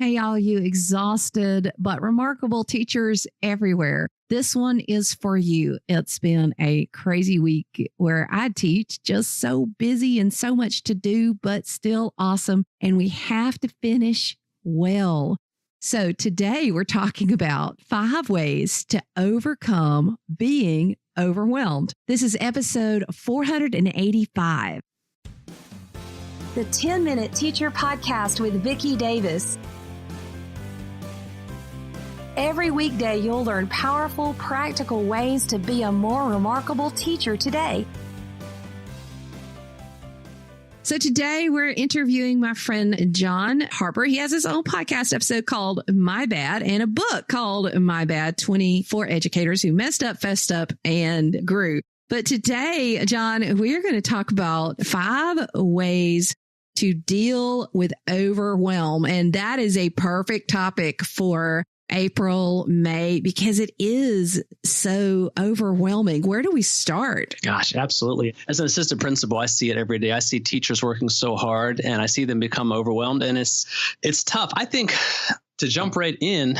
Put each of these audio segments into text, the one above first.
Hey, all you exhausted but remarkable teachers everywhere. This one is for you. It's been a crazy week where I teach, just so busy and so much to do, but still awesome. And we have to finish well. So today we're talking about 5 ways to overcome being overwhelmed. This is episode 485. The 10-Minute Teacher Podcast with Vicki Davis. Every weekday, you'll learn powerful, practical ways to be a more remarkable teacher today. So today we're interviewing my friend Jon Harper. He has his own podcast episode called My Bad and a book called My Bad, 24 Educators Who Messed Up, Fessed Up, and Grew. But today, Jon, we're going to talk about 5 ways to deal with overwhelm. And that is a perfect topic for April, May, because it is so overwhelming. Where do we start? Gosh, absolutely. As an assistant principal, I see it every day. I see teachers working so hard and I see them become overwhelmed, and it's tough. I think to jump right in,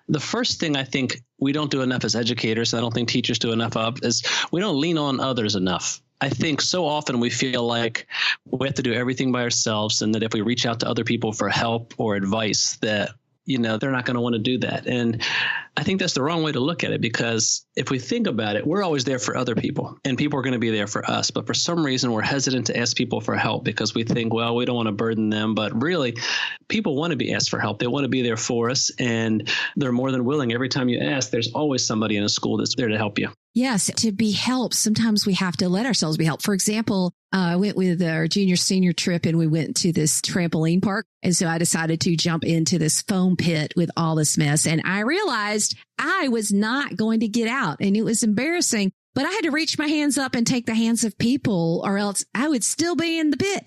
the first thing I think we don't do enough as educators, I don't think teachers do enough of, is we don't lean on others enough. I think so often we feel like we have to do everything by ourselves, and that if we reach out to other people for help or advice, that they're not going to want to do that. And I think that's the wrong way to look at it, because if we think about it, we're always there for other people and people are going to be there for us. But for some reason, we're hesitant to ask people for help because we think, well, we don't want to burden them. But really, people want to be asked for help. They want to be there for us, and they're more than willing. Every time you ask, there's always somebody in a school that's there to help you. Yes, to be helped, sometimes we have to let ourselves be helped. For example, I went with our junior senior trip and we went to this trampoline park. And so I decided to jump into this foam pit with all this mess. And I realized I was not going to get out, and it was embarrassing. But I had to reach my hands up and take the hands of people, or else I would still be in the pit.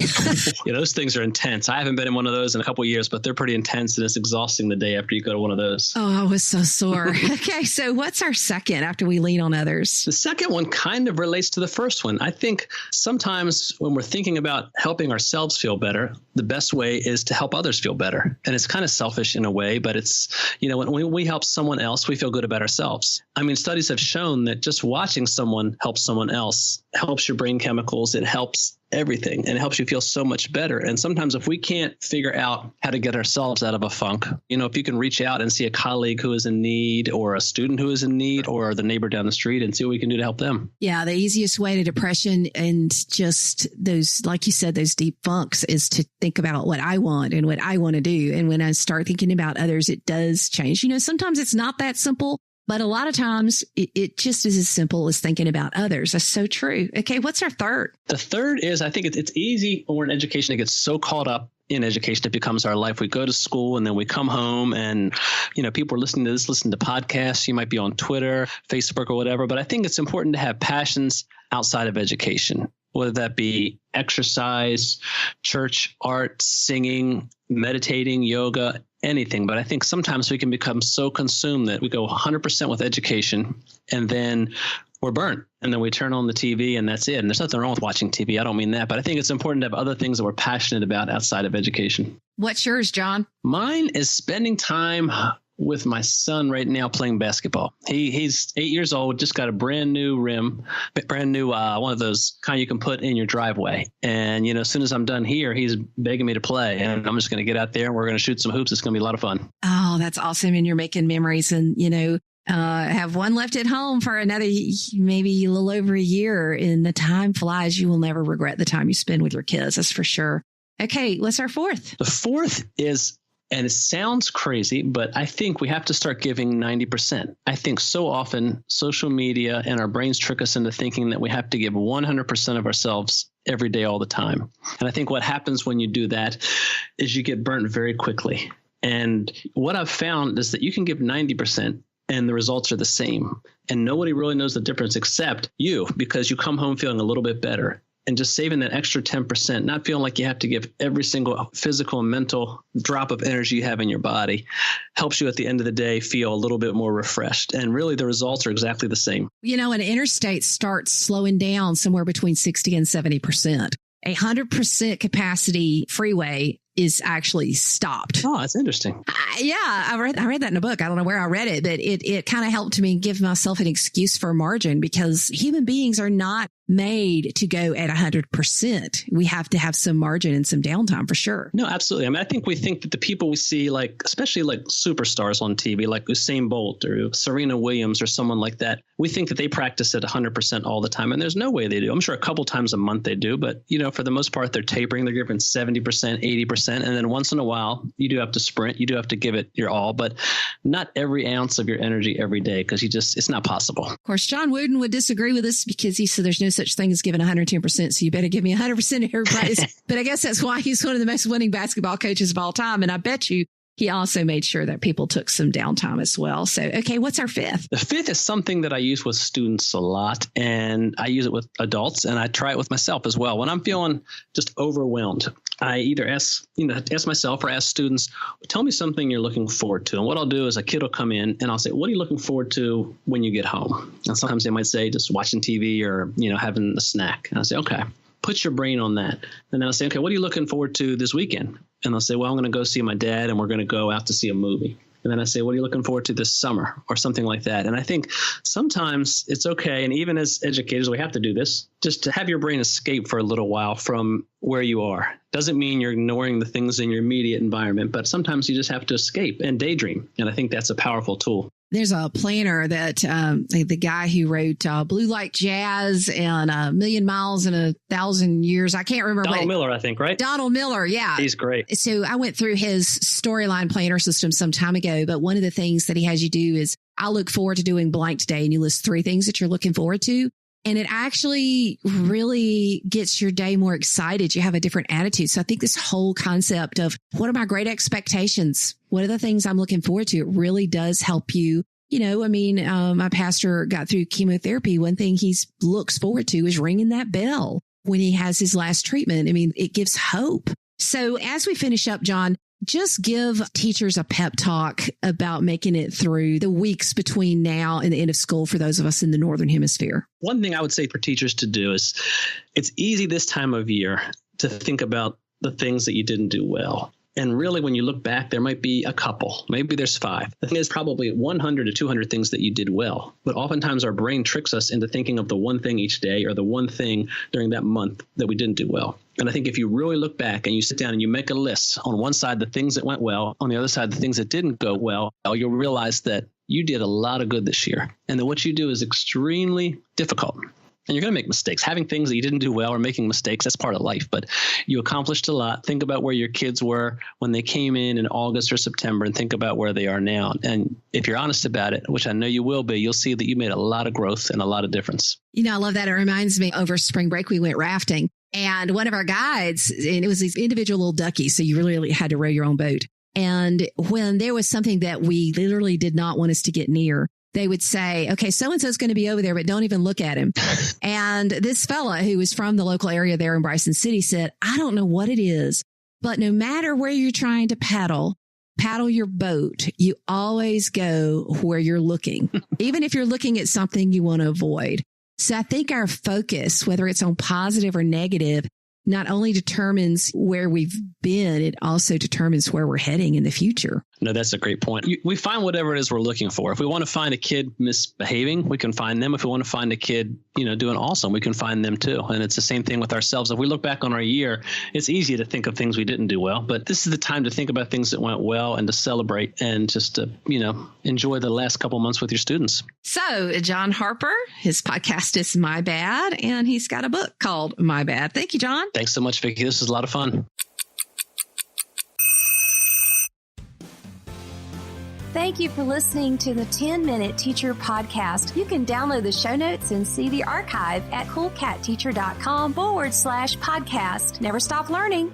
Those things are intense. I haven't been in one of those in a couple of years, but they're pretty intense, and it's exhausting the day after you go to one of those. Oh, I was so sore. Okay, so what's our second after we lean on others? The second one kind of relates to the first one. I think sometimes when we're thinking about helping ourselves feel better, the best way is to help others feel better. And it's kind of selfish in a way, but it's, when we help someone else, we feel good about ourselves. I mean, studies have shown that just watching someone help someone else helps your brain chemicals. It helps everything, and it helps you feel so much better. And sometimes if we can't figure out how to get ourselves out of a funk, if you can reach out and see a colleague who is in need, or a student who is in need, or the neighbor down the street, and see what we can do to help them. Yeah, the easiest way to depression and just those, like you said, those deep funks is to think about what I want and what I want to do. And when I start thinking about others, it does change. sometimes it's not that simple. But a lot of times it just is as simple as thinking about others. That's so true. Okay, what's our third? The third is, I think it's easy when we're in education to get so caught up in education, it becomes our life. We go to school and then we come home and, people are listening to this, listen to podcasts. You might be on Twitter, Facebook, or whatever. But I think it's important to have passions outside of education, whether that be exercise, church, art, singing, meditating, yoga, anything. But I think sometimes we can become so consumed that we go 100% with education, and then we're burnt, and then we turn on the TV and that's it. And there's nothing wrong with watching TV. I don't mean that, but I think it's important to have other things that we're passionate about outside of education. What's yours, Jon? Mine is spending time with my son right now playing basketball. He's 8 years old, just got a brand new rim, one of those kind you can put in your driveway. And, as soon as I'm done here, he's begging me to play, and I'm just going to get out there and we're going to shoot some hoops. It's going to be a lot of fun. Oh, that's awesome. And you're making memories, and, have one left at home for another, maybe a little over a year, and the time flies. You will never regret the time you spend with your kids. That's for sure. Okay. What's our fourth? The fourth is, and it sounds crazy, but I think we have to start giving 90%. I think so often social media and our brains trick us into thinking that we have to give 100% of ourselves every day, all the time. And I think what happens when you do that is you get burnt very quickly. And what I've found is that you can give 90% and the results are the same. And nobody really knows the difference except you, because you come home feeling a little bit better. And just saving that extra 10%, not feeling like you have to give every single physical and mental drop of energy you have in your body, helps you at the end of the day feel a little bit more refreshed. And really the results are exactly the same. An interstate starts slowing down somewhere between 60 and 70%. A 100% capacity freeway is actually stopped. Oh, that's interesting. I read that in a book. I don't know where I read it, but it kind of helped me give myself an excuse for margin, because human beings are not made to go at 100%. We have to have some margin and some downtime for sure. No, absolutely. I mean, I think we think that the people we see, like, especially like superstars on TV, like Usain Bolt or Serena Williams or someone like that, we think that they practice at 100% all the time. And there's no way they do. I'm sure a couple times a month they do, but for the most part, they're tapering. They're giving 70%, 80%. And then once in a while, you do have to sprint. You do have to give it your all, but not every ounce of your energy every day, because it's not possible. Of course, John Wooden would disagree with us, because he said there's no such thing as giving 110%. So you better give me 100% of your price. But I guess that's why he's one of the most winning basketball coaches of all time. And I bet you he also made sure that people took some downtime as well. So, okay, what's our fifth? The fifth is something that I use with students a lot, and I use it with adults, and I try it with myself as well. When I'm feeling just overwhelmed, I either ask myself or ask students, tell me something you're looking forward to. And what I'll do is a kid will come in and I'll say, what are you looking forward to when you get home? And sometimes they might say just watching TV or, having a snack. And I'll say, okay, put your brain on that. And then I'll say, okay, what are you looking forward to this weekend? And they'll say, well, I'm going to go see my dad and we're going to go out to see a movie. And then I say, what are you looking forward to this summer, or something like that? And I think sometimes it's okay, and even as educators, we have to do this, just to have your brain escape for a little while from where you are. Doesn't mean you're ignoring the things in your immediate environment, but sometimes you just have to escape and daydream. And I think that's a powerful tool. There's a planner that the guy who wrote Blue Like Jazz and A Million Miles in 1,000 Years. I can't remember. Donald Miller, I think, right? Donald Miller, yeah. He's great. So I went through his storyline planner system some time ago, but one of the things that he has you do is, I look forward to doing blank today, and you list 3 things that you're looking forward to. And it actually really gets your day more excited. You have a different attitude. So I think this whole concept of, what are my great expectations? What are the things I'm looking forward to? It really does help you. My pastor got through chemotherapy. One thing he looks forward to is ringing that bell when he has his last treatment. It gives hope. So as we finish up, John, just give teachers a pep talk about making it through the weeks between now and the end of school for those of us in the Northern Hemisphere. One thing I would say for teachers to do is, it's easy this time of year to think about the things that you didn't do well. And really, when you look back, there might be a couple, maybe there's 5. The thing is probably 100 to 200 things that you did well. But oftentimes our brain tricks us into thinking of the one thing each day, or the one thing during that month that we didn't do well. And I think if you really look back and you sit down and you make a list, on one side, the things that went well, on the other side, the things that didn't go well, you'll realize that you did a lot of good this year, and that what you do is extremely difficult. And you're going to make mistakes. Having things that you didn't do well or making mistakes, that's part of life. But you accomplished a lot. Think about where your kids were when they came in August or September, and think about where they are now. And if you're honest about it, which I know you will be, you'll see that you made a lot of growth and a lot of difference. I love that. It reminds me, over spring break, we went rafting. And one of our guides, and it was these individual little duckies, so you really had to row your own boat. And when there was something that we literally did not want us to get near, they would say, okay, so-and-so is going to be over there, but don't even look at him. And this fella who was from the local area there in Bryson City said, I don't know what it is, but no matter where you're trying to paddle your boat, you always go where you're looking, even if you're looking at something you want to avoid. So I think our focus, whether it's on positive or negative, not only determines where we've been, it also determines where we're heading in the future. No, that's a great point. We find whatever it is we're looking for. If we want to find a kid misbehaving, we can find them. If we want to find a kid, doing awesome, we can find them too. And it's the same thing with ourselves. If we look back on our year, it's easy to think of things we didn't do well, but this is the time to think about things that went well and to celebrate and just to, enjoy the last couple months with your students. So Jon Harper, his podcast is My Bad, and he's got a book called My Bad. Thank you, John. Thanks so much, Vicki. This was a lot of fun. Thank you for listening to the 10-Minute Teacher Podcast. You can download the show notes and see the archive at coolcatteacher.com/podcast. Never stop learning.